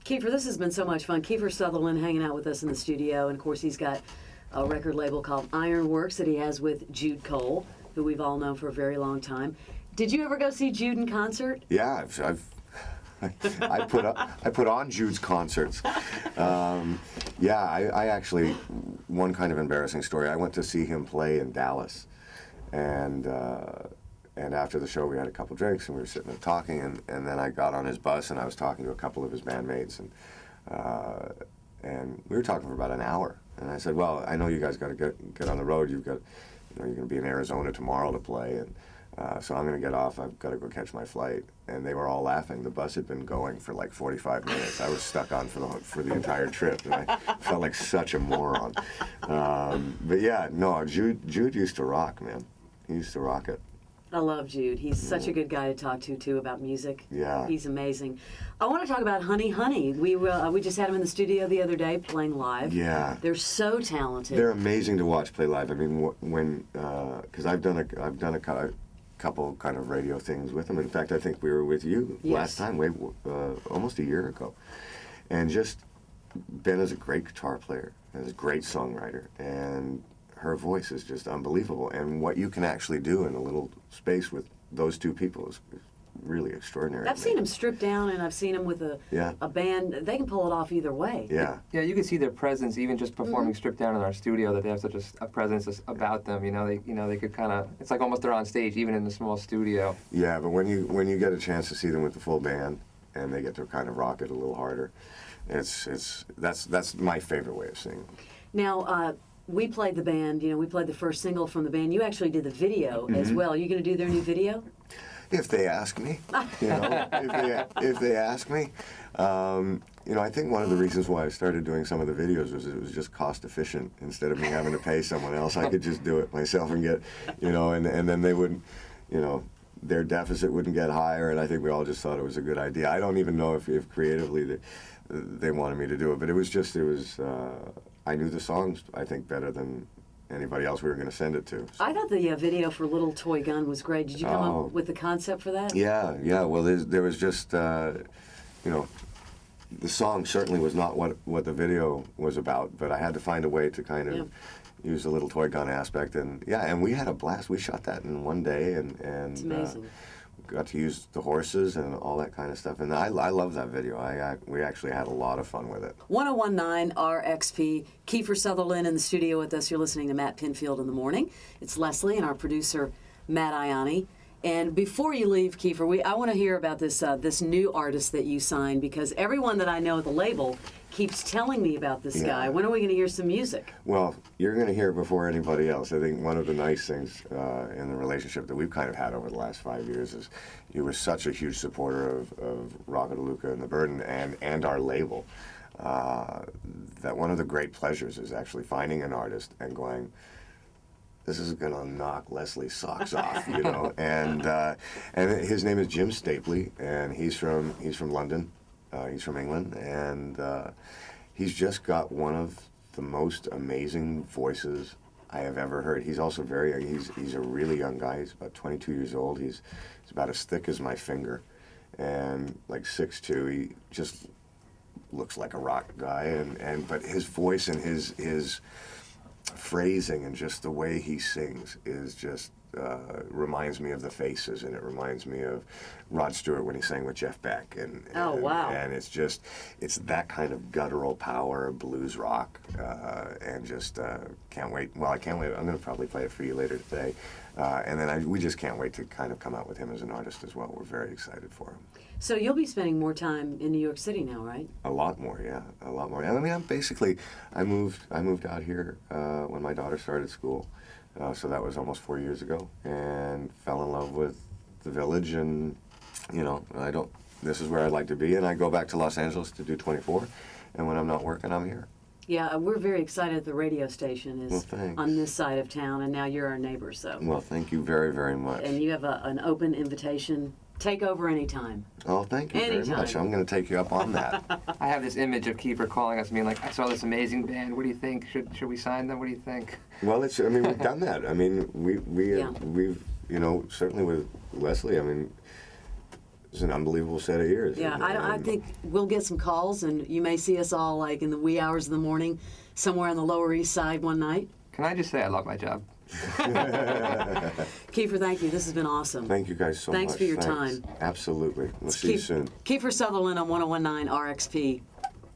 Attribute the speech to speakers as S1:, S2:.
S1: Kiefer, this has been so much fun. Kiefer Sutherland hanging out with us in the studio, and of course he's got a record label called Ironworks that he has with Jude Cole, who we've all known for a very long time. Did you ever go see Jude in concert?
S2: Yeah, I put on Jude's concerts. I actually, one kind of embarrassing story. I went to see him play in Dallas, and after the show we had a couple drinks and we were sitting there talking, and then I got on his bus and I was talking to a couple of his bandmates, and we were talking for about an hour. And I said, well, I know you guys got to get on the road. You're going to be in Arizona tomorrow to play, and so I'm going to get off. I've got to go catch my flight. And they were all laughing. The bus had been going for like 45 minutes. I was stuck on for the entire trip, and I felt like such a moron. But yeah, no, Jude used to rock, man. He used to rock it.
S1: I love Jude. He's such a good guy to talk to, too, about music.
S2: Yeah.
S1: He's amazing. I want to talk about Honey Honey. We just had him in the studio the other day playing live.
S2: Yeah.
S1: They're so talented.
S2: They're amazing to watch play live. I mean, because I've done a couple kind of radio things with them. In fact, I think we were with you last time, almost a year ago. And just, Ben is a great guitar player, is a great songwriter, and her voice is just unbelievable. And what you can actually do in a little space with those two people is really extraordinary.
S1: I've seen them stripped down, and I've seen them with a band. They can pull it off either way.
S2: Yeah.
S3: Yeah, you can see their presence even just performing stripped down in our studio. That they have such a presence about them. They could kind of. It's like almost they're on stage even in the small studio.
S2: Yeah, but when you get a chance to see them with the full band and they get to kind of rock it a little harder, that's my favorite way of seeing them.
S1: Now. We played the band, we played the first single from the band. You actually did the video as well. Are you going to do their new video?
S2: If they ask me, if they ask me. I think one of the reasons why I started doing some of the videos was it was just cost efficient. Instead of me having to pay someone else, I could just do it myself and get, and then they wouldn't, their deficit wouldn't get higher, and I think we all just thought it was a good idea. I don't even know if creatively they wanted me to do it, but it was I knew the songs, I think, better than anybody else we were going to send it to. So.
S1: I thought the video for Little Toy Gun was great. Did you come up with the concept for that?
S2: Yeah. Well, there was just, the song certainly was not what the video was about, but I had to find a way to kind of use the Little Toy Gun aspect. And we had a blast. We shot that in one day, and
S1: it's amazing.
S2: Got to use the horses and all that kind of stuff, and I love that video. We actually had a lot of fun with it.
S1: 1019 RXP, Kiefer Sutherland in the studio with us. You're listening to Matt Pinfield in the Morning. It's Leslie and our producer, Matt Ianni. And before you leave, Kiefer, I want to hear about this new artist that you signed, because everyone that I know at the label keeps telling me about this guy. When are we going to hear some music?
S2: Well, you're going to hear it before anybody else. I think one of the nice things in the relationship that we've kind of had over the last 5 years is you were such a huge supporter of Rock-a-Luca and The Burden and our label, that one of the great pleasures is actually finding an artist and going, this is going to knock Leslie's socks off, And his name is Jim Stapley, and he's from London. He's from England, and he's just got one of the most amazing voices I have ever heard. He's also he's a really young guy. He's about 22 years old. He's about as thick as my finger, and like 6'2". He just looks like a rock guy, but his voice and his phrasing and just the way he sings is just reminds me of The Faces, and it reminds me of Rod Stewart when he sang with Jeff Beck, and and it's that kind of guttural power, blues rock, and just can't wait. Well, I can't wait. I'm going to probably play it for you later today, and then we just can't wait to kind of come out with him as an artist as well. We're very excited for him.
S1: So you'll be spending more time in New York City now, right?
S2: A lot more, yeah, a lot more. I mean, I moved out here when my daughter started school. So that was almost 4 years ago, and fell in love with the village, and this is where I'd like to be, and I go back to Los Angeles to do 24, and when I'm not working, I'm here.
S1: Yeah, we're very excited the radio station is
S2: thanks.
S1: On this side of town, and now you're our neighbor, so.
S2: Well, thank you very, very much.
S1: And you have an open invitation. Take over anytime.
S2: Oh, thank you very much. I'm going to take you up on that.
S3: I have this image of Kiefer calling us and being like, I saw this amazing band. What do you think? Should we sign them? What do you think?
S2: Well, we've done that. I mean, we've certainly with Leslie, I mean, it's an unbelievable set of ears.
S1: Yeah, I think we'll get some calls, and you may see us all like in the wee hours of the morning somewhere on the Lower East Side one night.
S3: Can I just say I love my job?
S1: Kiefer, thank you. This has been awesome.
S2: Thank you guys so much.
S1: Thanks for your time.
S2: Absolutely. We'll see you soon.
S1: Kiefer Sutherland on 1019 RXP.